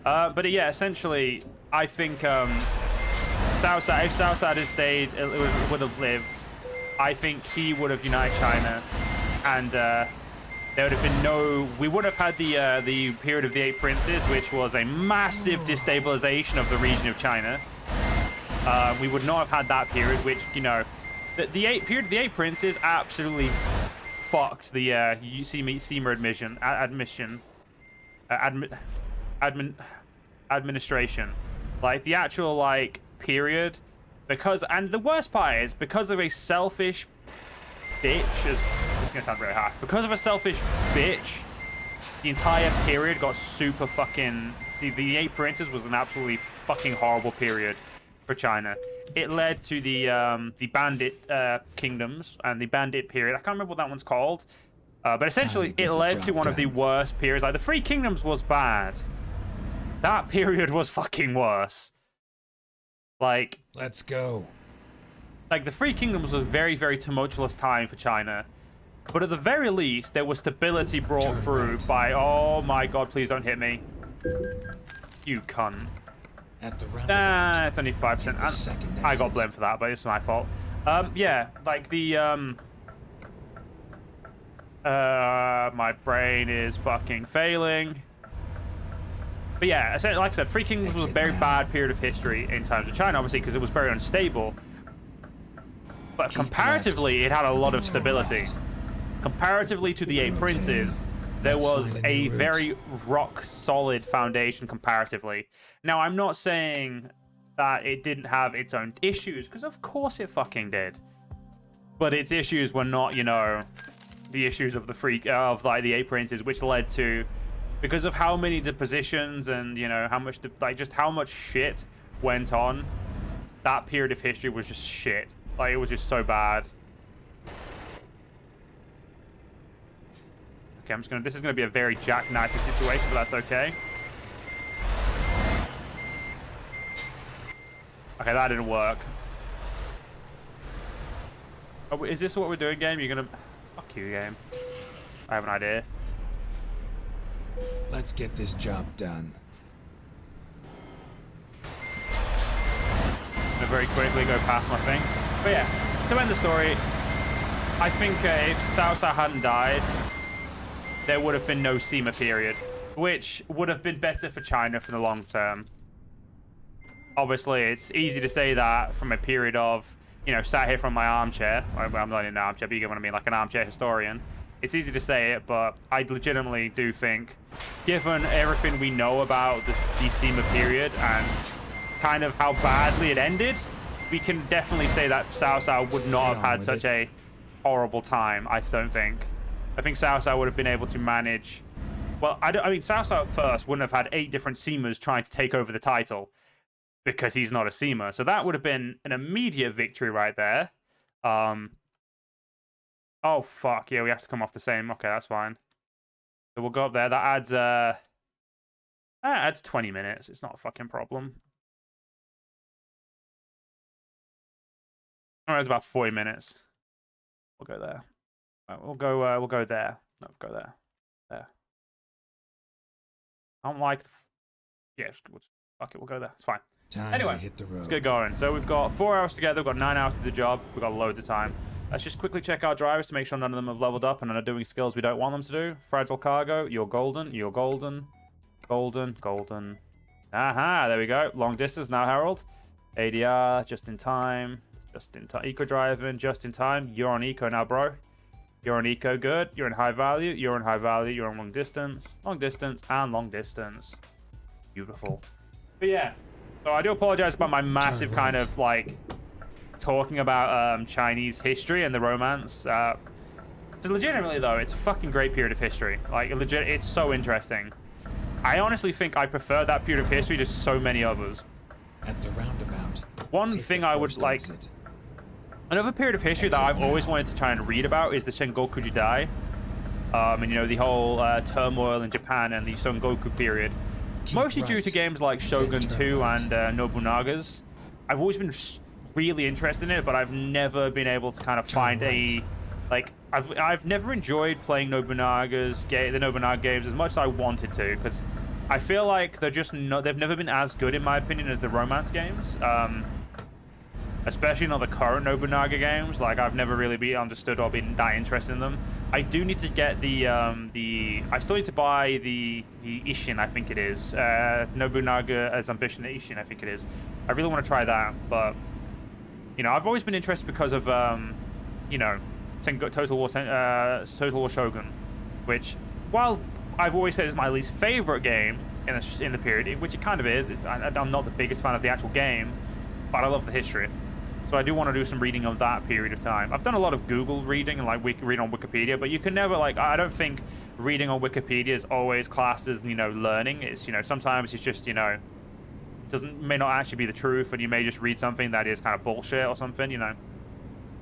But yeah, essentially, I think Southside, if Southside had stayed, it would have lived. I think he would have united China, and there would have been no. We would have had the period of the Eight Princes, which was a massive destabilization of the region of China. We would not have had that period, which, you know, the Eight Princes absolutely fucked the SEMA administration. Like, the actual, like, period, and the worst part is, because of a selfish bitch, this is gonna sound very harsh, because of a selfish bitch, the entire period got super fucking, the Eight Princes was an absolutely fucking horrible period for China. It led to the Bandit kingdoms and the Bandit period. I can't remember what that one's called, but essentially it led to one of the worst periods. Like, the Three Kingdoms was bad. That period was fucking worse. Like, let's go. Like, the Three Kingdoms was a very, very tumultuous time for China. But at the very least, there was stability brought through by... Oh my god, please don't hit me. You cunt. At the nah, it's only 5%. I got blamed for that, but it's my fault. Yeah, like the... my brain is fucking failing. But yeah, like I said, Three Kingdoms was a very bad period of history in terms of China, obviously, because it was very unstable. But comparatively, it had a lot of stability. Comparatively to the Eight Princes, there was a very rock-solid foundation comparatively. Now, I'm not saying that it didn't have its own issues, because of course it fucking did. But its issues were not, you know, the issues of the Eight Princes, which led to... Because of how many depositions and, you know, how much, just how much shit went on, that period of history was just shit. Like, it was just so bad. Okay, this is gonna be a very jackknifey situation, but that's okay. Okay, that didn't work. Oh, is this what we're doing, game? You're gonna... Fuck you, game. I have an idea. Let's get this job done. I'm gonna very quickly go past my thing. But yeah, to end the story, I think if Cao Cao hadn't died, there would have been no SEMA period, which would have been better for China for the long term. Obviously, it's easy to say that from a period of, you know, sat here from my armchair. I'm not in an armchair, but you get what I mean, like an armchair historian. It's easy to say it, but I legitimately do think, given everything we know about the SEMA period and kind of how badly it ended, we can definitely say that Cao Cao would not have had such a horrible time, I don't think. I think Cao Cao would have been able to manage... Well, I mean, Cao Cao at first wouldn't have had 8 different SEMAs trying to take over the title because he's not a SEMA. So that would have been an immediate victory right there. Oh, fuck. Yeah, we have to come off the same. Okay, that's fine. So we'll go up there. That adds 20 minutes. It's not a fucking problem. All right, it's about 40 minutes. We'll go there. Right, we'll go there. No, go there. There. I don't like... Yeah, fuck it, we'll go there. It's fine. Anyway, let's get going. So we've got 4 hours together. We've got 9 hours to do the job. We've got loads of time. Let's just quickly check our drivers to make sure none of them have leveled up and are doing skills we don't want them to do. Fragile cargo, you're golden, you're golden. Golden, golden. Aha, there we go. Long distance now, Harold. ADR, just in time. Just in time. Eco driving, just in time. You're on eco now, bro. You're on eco, good. You're in high value. You're on high value. You're on long distance, and long distance. Beautiful. But yeah, so I do apologize about my massive kind of like talking about Chinese history and the romance. So legitimately though, it's a fucking great period of history. Like legit, it's so interesting. I honestly think I prefer that period of history to so many others. At the roundabout. One thing I would like. Another period of history that I've always wanted to try and read about is the Sengoku Jidai. And you know, the whole turmoil in Japan and the Sengoku period. Mostly due to games like Shogun 2 and Nobunaga's. I've always been really interested in it, but I've never been able to kind of find a... Like, I've never enjoyed playing the Nobunaga games as much as I wanted to, because I feel like they've never been as good, in my opinion, as the romance games. Especially not the current Nobunaga games. Like, I've never really understood or been that interested in them. I do need to get I still need to buy the Ishin, I think it is. Nobunaga's Ambition Ishin, I think it is. I really want to try that, but, you know, I've always been interested because of, you know, Total War Shogun, which, while I've always said is my least favorite game in the period, which it kind of is. I'm not the biggest fan of the actual game, but I love the history. So I do want to do some reading of that period of time. I've done a lot of Google reading and like reading on Wikipedia, but you can never like, I don't think reading on Wikipedia is always classed as, you know, learning. It's, you know, sometimes it's just, you know, may not actually be the truth, and you may just read something that is kind of bullshit or something, you know.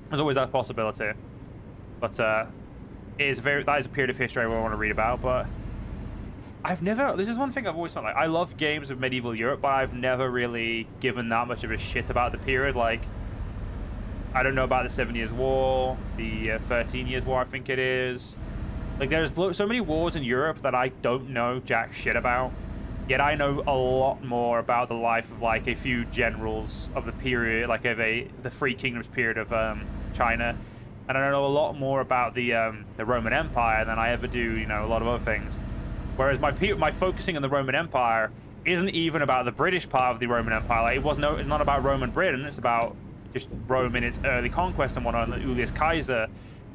There's always that possibility. But that is a period of history I want to read about, but this is one thing I've always felt like. I love games of medieval Europe, but I've never really given that much of a shit about the period. Like, I don't know about the 7 Years' War, the 13 Years' War, I think it is. Like, there's so many wars in Europe that I don't know jack shit about. Yet I know a lot more about the life of, like, a few generals of the period, like, of the Three Kingdoms period of China. And I know a lot more about the Roman Empire than I ever do, you know, a lot of other things. Whereas my focusing on the Roman Empire isn't even about the British part of the Roman Empire. Like, it's not about Roman Britain. It's about just Rome in its early conquest and whatnot, and Julius Caesar.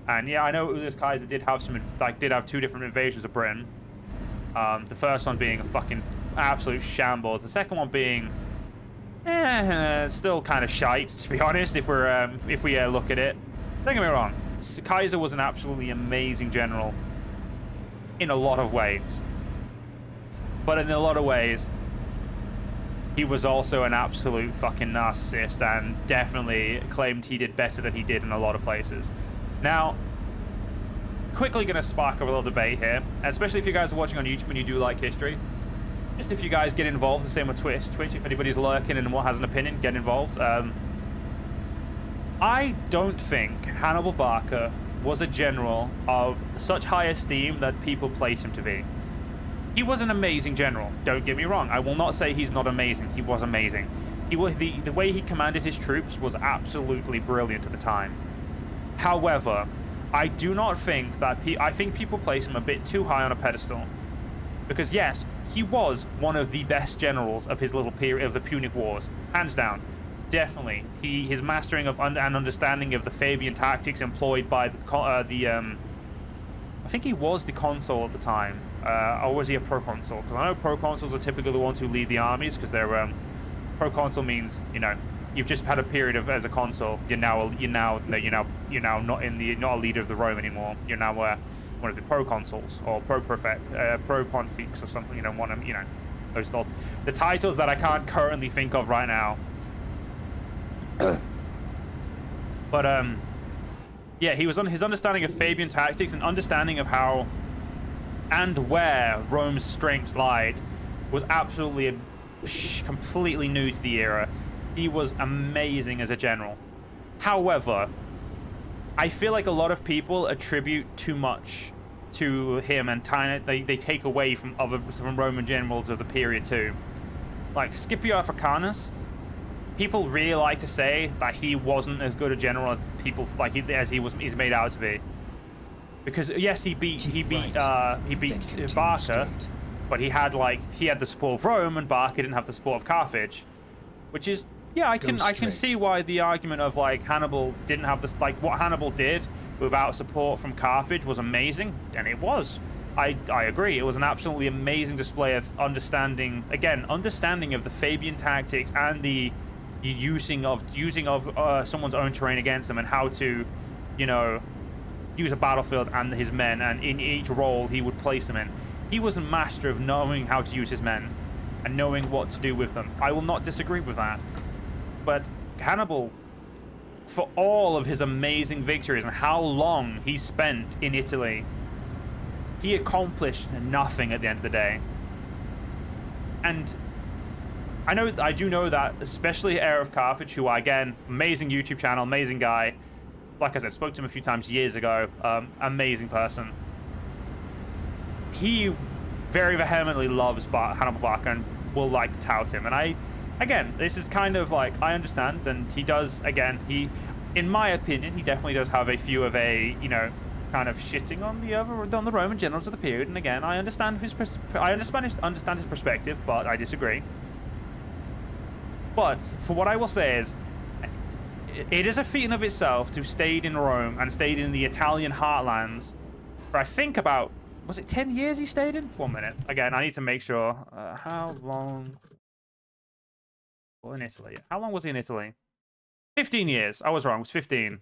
And yeah, I know Julius Caesar did have two different invasions of Britain. The first one being a fucking absolute shambles. The second one being, still kind of shite, to be honest. If we look at it, don't get me wrong, Caesar was an absolutely amazing general in a lot of ways. But in a lot of ways, he was also an absolute fucking narcissist and definitely claimed he did better than he did in a lot of places. Now, quickly going to spark a little debate here, especially if you guys are watching on YouTube and you do like history. Just if you guys get involved, the same with Twitch, if anybody's lurking and has an opinion, get involved. I don't think Hannibal Barca was a general of such high esteem that people place him to be. He was an amazing general, don't get me wrong. I will not say he's not amazing. He was amazing. He was the way he commanded his troops was absolutely brilliant at the time. However, I do not think that I think people place him a bit too high on a pedestal. Because yes, he was one of the best generals of his little period of the Punic Wars, hands down. Definitely, his mastering of and understanding of the Fabian tactics employed by I think he was the consul at the time, or was he a proconsul? Because I know proconsuls are typically the ones who lead the armies, because they're proconsul means, you know, you've just had a period of as a consul. You're now not a leader of the Rome anymore. You're now one of the proconsuls or propontifex or something. You know, those the titles that I can't currently think of right now. But yeah, he was on his understanding of Fabian tactics and understanding of how and where Rome's strengths lied was absolutely completely new to the era. He was amazing as a general. However, I feel like a lot of people attribute too much to him and they take away from Roman generals of the period too. Like Scipio Africanus, people really like to say that he wasn't as good a general as people he's made out to be. Because yes, he beat Barca, but he had the support of Rome, and Barca didn't have the support of Carthage, which is I can see why the argument of like Hannibal didn't have this, like what Hannibal did without support from Carthage was amazing, and it was. I agree. It was an absolutely amazing display of understanding of the Fabian tactics and the using of someone's own terrain against them, and how to, you know, use a battlefield and his men, and in each role he would place them in. He was a master of knowing how to use his men and knowing what to do with them. I will not disagree with that. But Hannibal, for all of his amazing victories and how long he spent in Italy, he accomplished nothing at the end of the day. And I do know that, especially Heir of Carthage, who, again, amazing YouTube channel, amazing guy. Like I said, spoke to him a few times years ago. Amazing person. He very vehemently loves Hannibal Barca and will like to tout him. And again, this is kind of like, I understand, and he does, again, in my opinion, he definitely does have a few of a, you know, kind of shitting on the Roman generals of the period. And again, I understand his perspective, but I disagree. But for what I will say is, it is a feat in of itself to stayed in Rome and stayed in the Italian heartlands for I think about, was it 10 years he stayed in? 1 minute. Again, I need to make sure. How long? Well, in Italy. How long was he in Italy? 15 years. I was wrong. It was 15.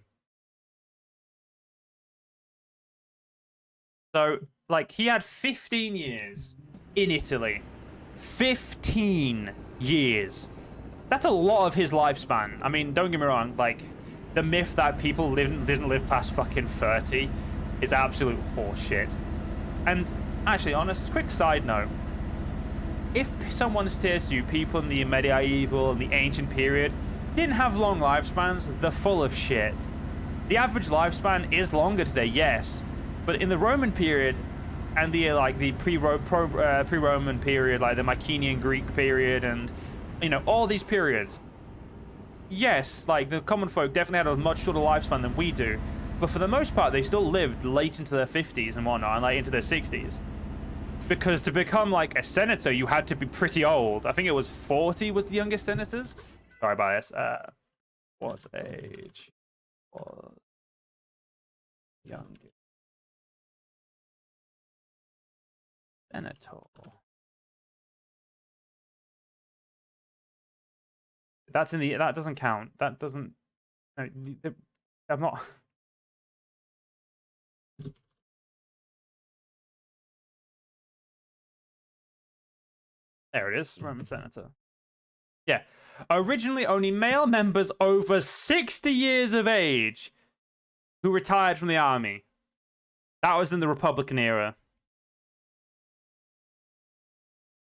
So, like, he had 15 years in Italy. 15 years. That's a lot of his lifespan. I mean, don't get me wrong. Like, the myth that people didn't live past fucking 30 is absolute horseshit. And actually, on a quick side note, if someone says to you people in the medieval and the ancient period didn't have long lifespans, they're full of shit. The average lifespan is longer today, yes, but in the Roman period and the pre-Roman period, like the Mycenaean Greek period, and you know, all these periods, yes, like the common folk definitely had a much shorter lifespan than we do, but for the most part they still lived late into their 50s and whatnot, and like into their 60s, because to become like a senator you had to be pretty old. I think it was 40 was the youngest senators. Sorry about this. What age was youngest senator? That's in the, that doesn't count. That doesn't, no, I'm not. There it is, Roman senator. Yeah. Originally only male members over 60 years of age who retired from the army. That was in the Republican era.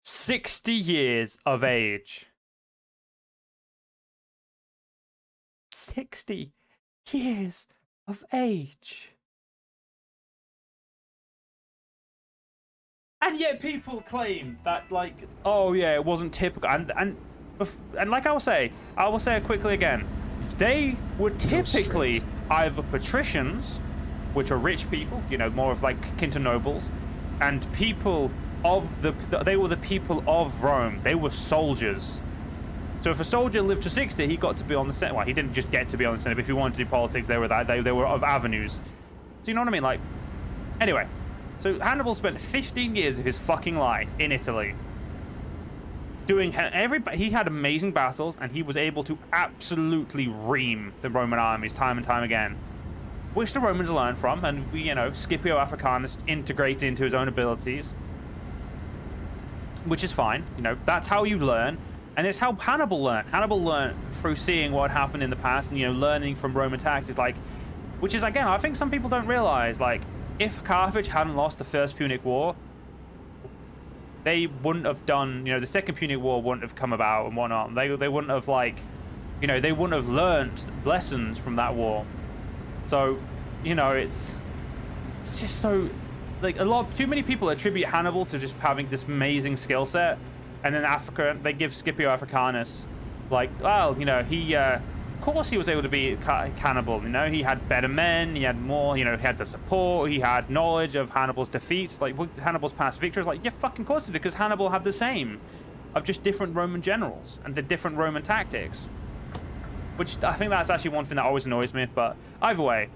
60 years of age. 60 years of age. And yet people claim that, like, oh yeah, it wasn't typical. And like I will say it quickly again. They were typically either patricians, which are rich people, you know, more of like kin to nobles, and people of they were the people of Rome. They were soldiers. So if a soldier lived to 60, he got to be on the Senate. Well, he didn't just get to be on the Senate, but if he wanted to do politics, they were of avenues. So you know what I mean? Like, anyway. So Hannibal spent 15 years of his fucking life in Italy doing he had amazing battles, and he was able to absolutely ream the Roman armies time and time again, which the Romans learned from, and we, you know, Scipio Africanus integrated into his own abilities, which is fine. You know, that's how you learn, and it's how Hannibal learned. Hannibal learned through seeing what happened in the past, and, you know, learning from Roman tactics, like, which is, again, I think some people don't realize, like, if Carthage hadn't lost the First Punic War, they wouldn't have done, you know, the Second Punic War wouldn't have come about and whatnot. They wouldn't have, like, you know, they wouldn't have learned lessons from that war. So, you know, it's just so, like, too many people attribute Hannibal to just having this amazing skill set, and then they give Scipio Africanus, like, well, you know, he, of course he was able to be cannibal, you know, he had better men, he had more, you know, he had the support, he had knowledge of Hannibal's defeats, like Hannibal's past victories, like, yeah, fucking course he did, because Hannibal had the same, of just different Roman generals, and the different Roman tactics, which I think that's actually one thing that always annoys me, but either way,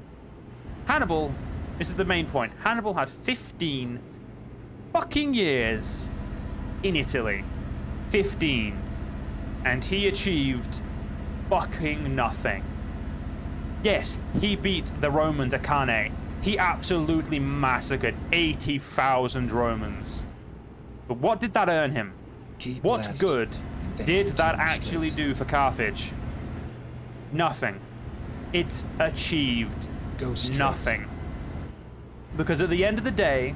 Hannibal, this is the main point, Hannibal had 15 fucking years in Italy, 15, and he achieved fucking nothing. Yes, he beat the Romans at Cannae. He absolutely massacred 80,000 Romans. But what did that earn him? What good did that actually do for Carthage? Nothing. It achieved nothing. Because at the end of the day,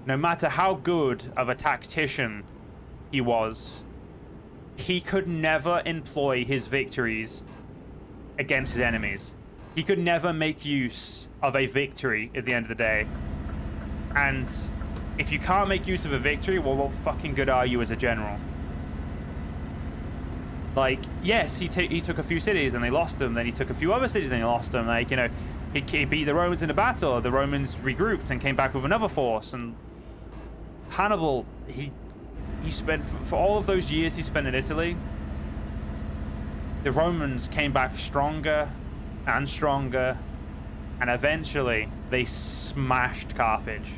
no matter how good of a tactician he was, he could never employ his victories against his enemies. He could never make use of a victory at the end of the day. And if you can't make use of a victory, well, what fucking good are you as a general? Like, yes, he took a few cities and they lost them. Then he took a few other cities and he lost them. Like, you know, he beat the Romans in a battle. The Romans regrouped and came back with another force. And Hannibal, he spent, for all of those years he spent in Italy, the Romans came back stronger and stronger. And eventually, they smashed Carthage.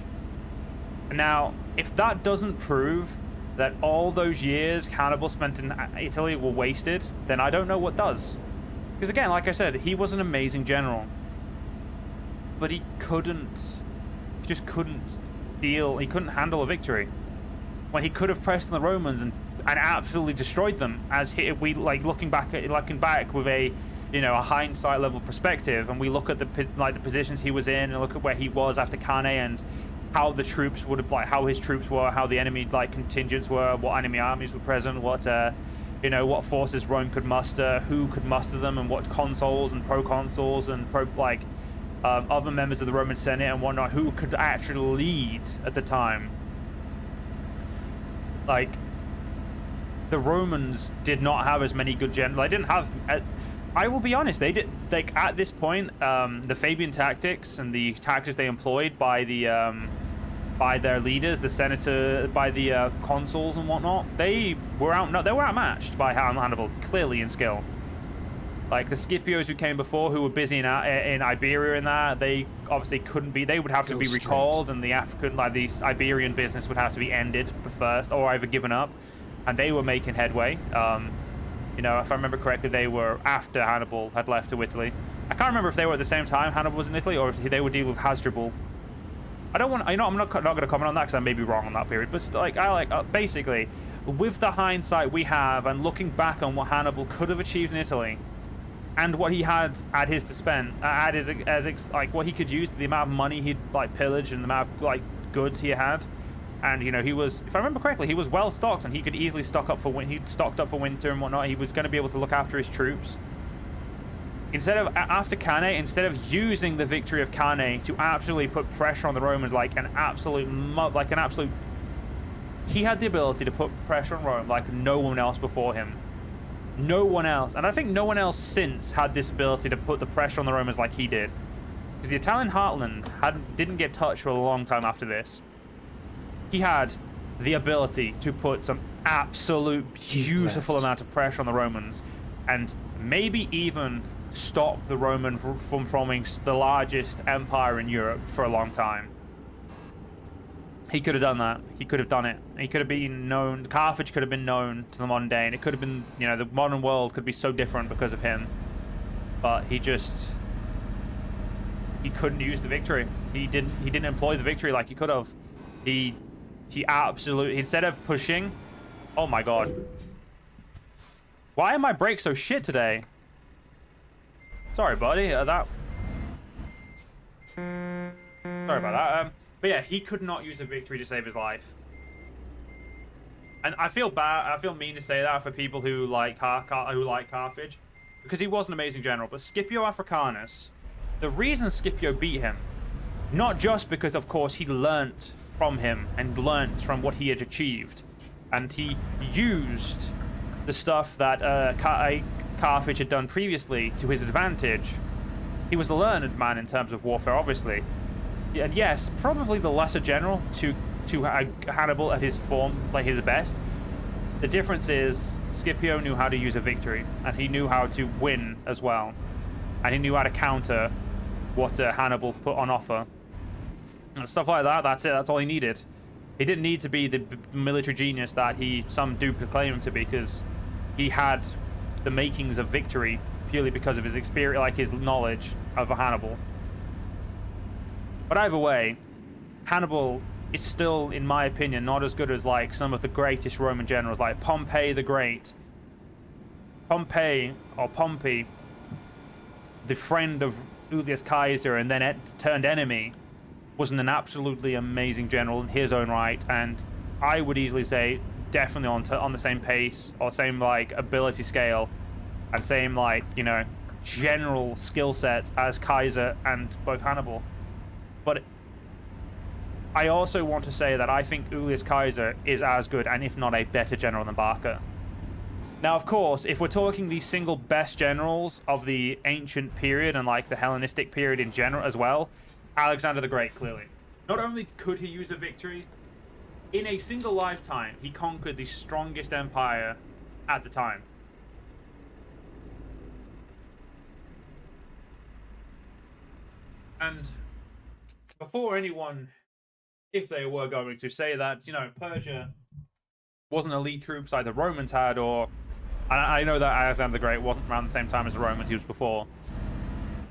Now, if that doesn't prove that all those years Hannibal spent in Italy were wasted, then I don't know what does. Because again, like I said, he was an amazing general. But he just couldn't he couldn't handle a victory. When he could have pressed on the Romans and absolutely destroyed them, as we like looking back with a, you know, a hindsight level perspective, and we look at the positions he was in and look at where he was after Cannae and how the troops would have, like, how his troops were, how the enemy contingents were, what enemy armies were present, what you know, what forces Rome could muster, who could muster them, and what consuls and proconsuls and other members of the Roman Senate and whatnot who could actually lead at the time. Like, the Romans did not have as many good generals. They didn't have. I will be honest. They did, like, at this point, the Fabian tactics and the tactics they employed by their leaders, the senator, by the consuls and whatnot, they were outmatched by Hannibal, clearly in skill. Like the Scipios who came before, who were busy in Iberia and that, they obviously couldn't be. They would have to be recalled, and the Iberian business would have to be ended first, or either given up. And they were making headway. You know, if I remember correctly, they were after Hannibal had left to Italy. I can't remember if they were at the same time Hannibal was in Italy, or if they were dealing with Hasdrubal. I don't want. You know, I'm not going to comment on that because I may be wrong on that period. But basically, with the hindsight we have, and looking back on what Hannibal could have achieved in Italy, and what he had at his dispense, what he could use, the amount of money he'd pillaged and the amount of goods he had. And, you know, he was, if I remember correctly, he was well stocked, and he could easily stocked up for winter and whatnot. He was going to be able to look after his troops. After Cannae, instead of using the victory of Cannae to absolutely put pressure on the Romans he had the ability to put pressure on Rome like no one else before him. No one else. And I think no one else since had this ability to put the pressure on the Romans like he did. Because the Italian heartland didn't get touched for a long time after this. He had the ability to put some absolute beautiful amount of pressure on the Romans, and maybe even stop the Roman from forming the largest empire in Europe for a long time. He could have done that. He could have done it. He could have been known. Carthage could have been known to the modern day, and it could have been, you know, the modern world could be so different because of him. But he couldn't use the victory. He didn't employ the victory like he could have. He absolutely, instead of pushing, oh my god. Why are my brakes so shit today? Sorry, buddy. Sorry about that. But yeah, he could not use a victory to save his life. And I feel bad. I feel mean to say that for people who like Carthage, because he was an amazing general. But Scipio Africanus, the reason Scipio beat him, not just because, of course, he learnt from him and learnt from what he had achieved, and he used the stuff that Carthage had done previously to his advantage. He was a learned man in terms of warfare, obviously. And yes, probably the lesser general to Hannibal at his form, like his best. The difference is Scipio knew how to use a victory, and he knew how to win as well, and he knew how to counter what Hannibal put on offer. And stuff like that, that's it. That's all he needed. He didn't need to be the military genius that some do proclaim him to be, because he had the makings of victory purely because of his experience, like his knowledge of Hannibal. But either way, Hannibal is still, in my opinion, not as good as like some of the greatest Roman generals, like Pompey the Great. Pompey, the friend of Julius Caesar and then turned enemy, was an absolutely amazing general in his own right, and I would easily say definitely on the same pace or same like ability scale and same like, you know, general skill sets as Caesar and both Hannibal. But I also want to say that I think Julius Caesar is as good, and if not a better general than Barca. Now, of course, if we're talking the single best generals of the ancient period and like the Hellenistic period in general as well, Alexander the Great, clearly. Not only could he use a victory, in a single lifetime, he conquered the strongest empire at the time. And before anyone, if they were going to say that, you know, Persia wasn't elite troops like the Romans had, or... I know that Alexander the Great wasn't around the same time as the Romans, he was before.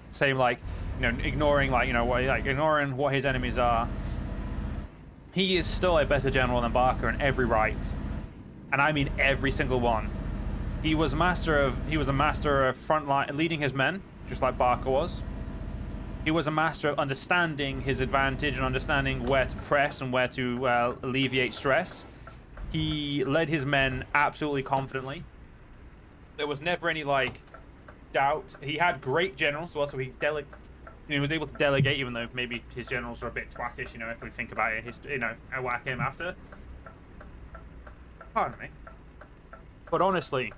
Same, like, you know, ignoring, like, you know, ignoring what his enemies are. He is still a better general than Barca in every right. And I mean every single one. He was a master of frontline, leading his men, just like Barca was. He was a master of understanding his advantage and understanding where to press and where to alleviate stress. He led his men absolutely confidently. There was never any, like, doubt. He had great generals, also he was able to delegate, even though maybe his generals are a bit twattish, you know, if we think about it, you know, what came after. Pardon me. But honestly,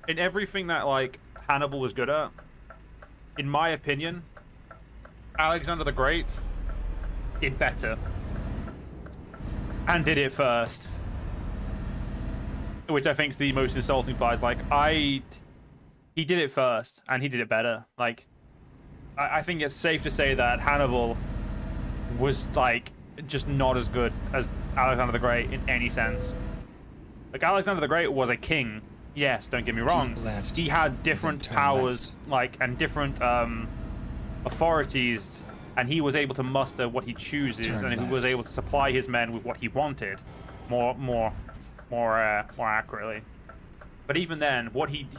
in everything that, like, Hannibal was good at, in my opinion, Alexander the Great did better. And did it first. Which I think is the most insulting part. Is like, he did it first, and he did it better. Like, I think it's safe to say that Hannibal was, like, just not as good as Alexander the Great in any sense. Like, Alexander the Great was a king. Yes, don't get me wrong. He had different powers, like, and different authorities, and he was able to muster what he chooses, and he was able to supply his men with what he wanted, more accurately. But even then,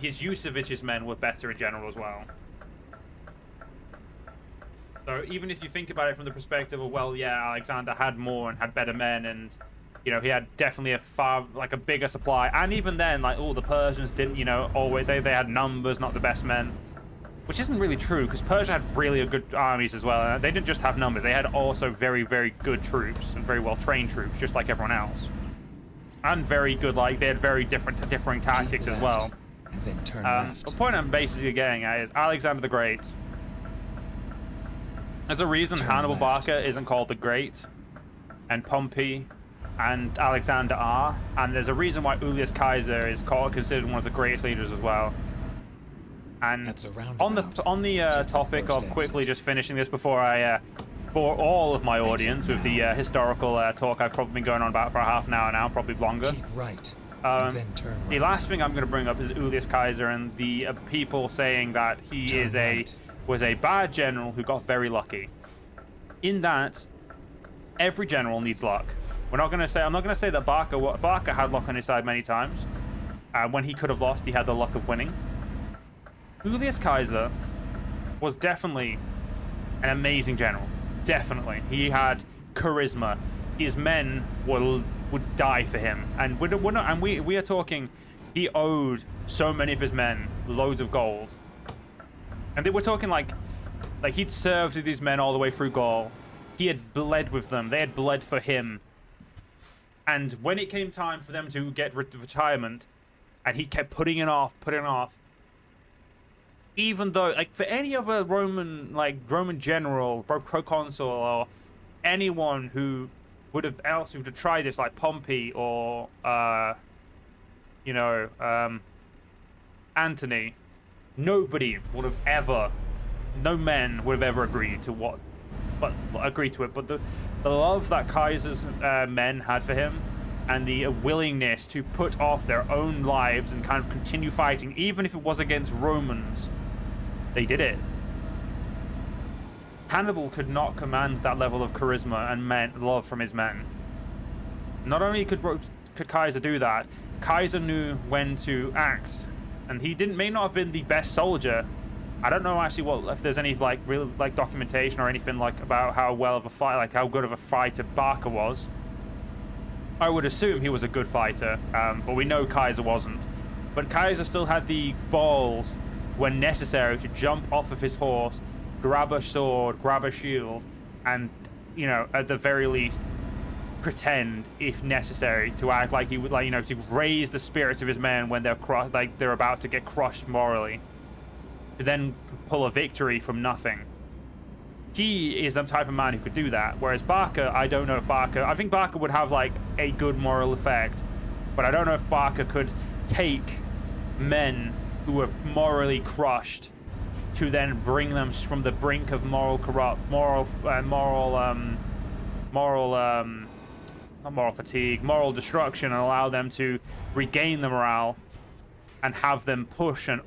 his use of his men were better in general as well. So even if you think about it from the perspective of, well, yeah, Alexander had more and had better men, and, you know, he had definitely a bigger supply, and even then, like, the Persians didn't, you know, always, they had numbers, not the best men. Which isn't really true, because Persia had really good armies as well. And they didn't just have numbers, they had also very, very good troops, and very well-trained troops, just like everyone else. And very good, like, they had very differing tactics as well. And then turn left. The point I'm basically getting at is Alexander the Great. There's a reason Hannibal Barca isn't called the Great, and Pompey and Alexander are, and there's a reason why Julius Caesar is considered one of the greatest leaders as well. And on the topic of quickly just finishing this before I bore all of my audience with the historical talk I've probably been going on about for half an hour now, probably longer. Keep right, then turn right. The last thing I'm going to bring up is Julius Caesar and the people saying that he was a bad general who got very lucky. In that, every general needs luck. I'm not going to say that Barca had luck on his side many times. When he could have lost, he had the luck of winning. Julius Caesar was definitely an amazing general. Definitely. He had charisma. His men would die for him. And we are talking, he owed so many of his men loads of gold. And we're talking like he'd served with these men all the way through Gaul. He had bled with them. They had bled for him. And when it came time for them to get retirement, and he kept putting it off, even though, like, for any other Roman general, proconsul, or anyone who would have tried this, like Pompey or Antony, nobody would have ever, no men would have ever agreed to it. But the love that Caesar's men had for him, and the willingness to put off their own lives and kind of continue fighting, even if it was against Romans, they did it. Hannibal could not command that level of charisma and love from his men. Not only could Caesar do that, Caesar knew when to act, and he may not have been the best soldier. I don't know actually if there's any real documentation or anything about how well of a fight, how good of a fighter Barca was. I would assume he was a good fighter, but we know Caesar wasn't. But Caesar still had the balls, when necessary, to jump off of his horse, grab a sword, grab a shield, and you know, at the very least, pretend, if necessary, to act like he would, like, you know, to raise the spirits of his men when they're about to get crushed morally, to then pull a victory from nothing. He is the type of man who could do that, whereas Barca, I don't know if Barca, I think Barca would have like a good moral effect, but I don't know if Barca could take men who were morally crushed to then bring them from the brink of moral fatigue, moral destruction, and allow them to regain the morale and have them push and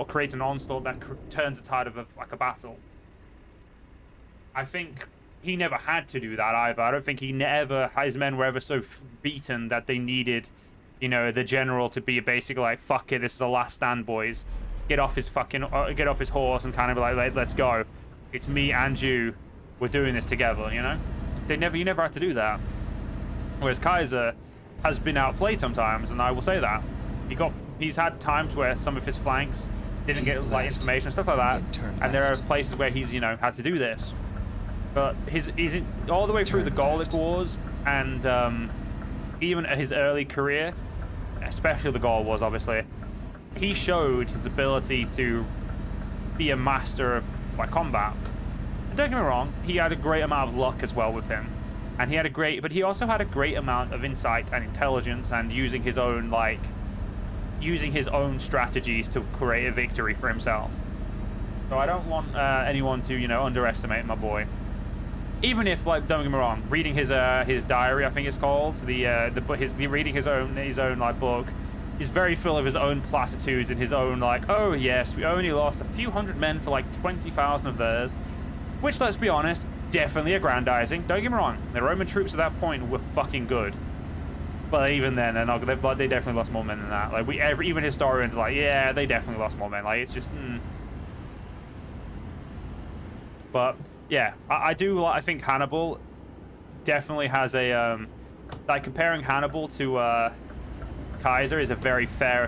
create an onslaught that turns the tide of a battle. I think he never had to do that either. I don't think his men were ever so beaten that they needed, you know, the general to be basically like, fuck it, this is the last stand, boys. Get off his horse and kind of like, let's go. It's me and you. We're doing this together, you know? You never had to do that. Whereas Kaiser has been outplayed sometimes, and I will say that. He's had times where some of his flanks didn't get like information and stuff like that, and there are places where he's, you know, had to do this. But he's all the way through the Gallic Wars, and even his early career, especially the Gaul Wars, obviously, he showed his ability to be a master of like combat. And don't get me wrong, he had a great amount of luck as well with him, and but he also had a great amount of insight and intelligence, and using his own strategies to create a victory for himself. So I don't want anyone to, you know, underestimate my boy. Even if, like, don't get me wrong, reading his diary, I think it's called, reading his own like book, is very full of his own platitudes and his own like, oh yes, we only lost a few hundred men for like 20,000 of theirs, which, let's be honest, definitely aggrandizing. Don't get me wrong, the Roman troops at that point were fucking good, but even then, they definitely lost more men than that. Like even historians are like, yeah, they definitely lost more men. Like it's just, But yeah, I think Hannibal definitely has a like, comparing Hannibal to Kaiser is a very fair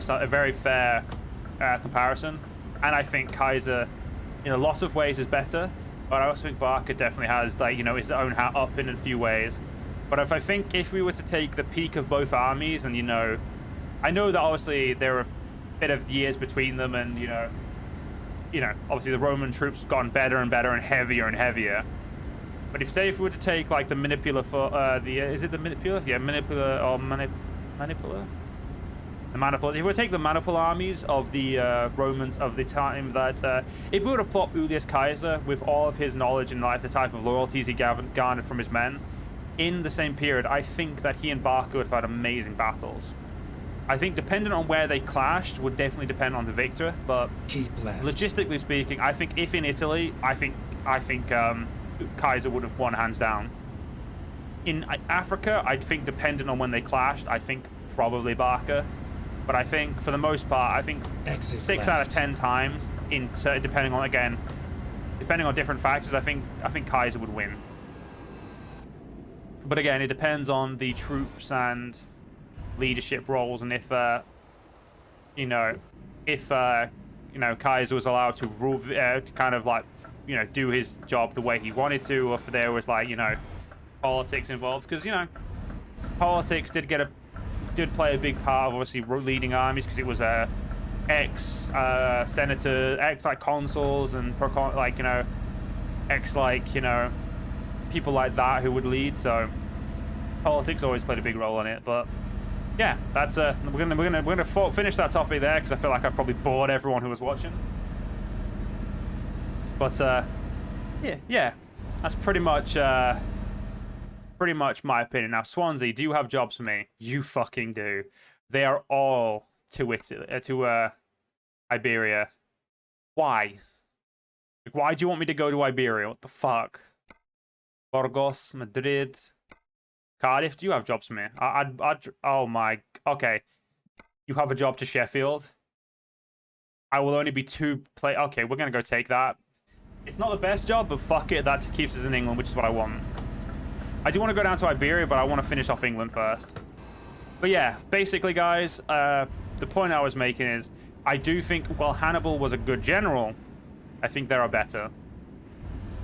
comparison, and I think Kaiser in a lot of ways is better, but I also think Barca definitely has, like, you know, his own hat up in a few ways. But if we were to take the peak of both armies, and, you know, I know that obviously there are a bit of years between them, and you know, obviously the Roman troops have gotten better and better and heavier. But if we were to take like the Manipula is it the Manipula? Yeah, Manipula or Manipula? The Manipula. If we were to take the Manipul armies of the Romans of the time that, if we were to plot Julius Caesar with all of his knowledge and like the type of loyalties he garnered from his men in the same period, I think that he and Barca would have had amazing battles. I think depending on where they clashed would definitely depend on the victor, but logistically speaking, I think if in Italy, I think Kaiser would have won hands down. In Africa, I think depending on when they clashed, I think probably Barca, but I think for the most part, I think 6 out of 10 times, depending on different factors, I think Kaiser would win. But again, it depends on the troops and leadership roles, and if Kaiser was allowed to rule, to kind of like, you know, do his job the way he wanted to, or if there was like, you know, politics involved, because, you know, politics did play a big part of obviously leading armies, because it was ex-senator, ex-like consuls and people like that who would lead. So politics always played a big role in it. But yeah, that's we're gonna finish that topic there, because I feel like I've probably bored everyone who was watching. But yeah, that's pretty much my opinion. Now, Swansea, do you have jobs for me? You fucking do. They are all to Iberia. Why? Why do you want me to go to Iberia? What the fuck? Burgos, Madrid, Cardiff. Do you have jobs for me? Oh my. Okay, you have a job to Sheffield. I will only be Okay, we're gonna go take that. It's not the best job, but fuck it. That keeps us in England, which is what I want. I do want to go down to Iberia, but I want to finish off England first. But yeah, basically, guys, the point I was making is, I do think, while Hannibal was a good general, I think there are better,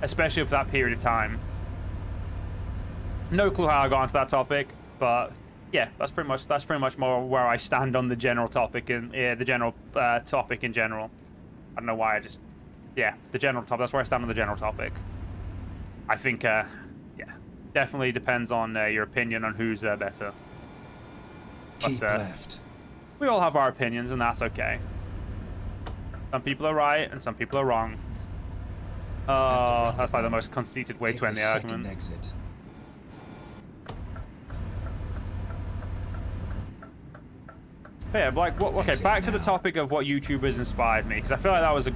especially for that period of time. No clue how I got onto that topic, but yeah, that's pretty much more where I stand on the general topic and topic in general. I don't know why the general topic. That's where I stand on the general topic. I think yeah, definitely depends on your opinion on who's better. Keep left. We all have our opinions, and that's okay. Some people are right, and some people are wrong. Oh, that's like the most conceited way to end the argument. Exit. But yeah, like, okay, back to the topic of what YouTubers inspired me, because I feel like that was a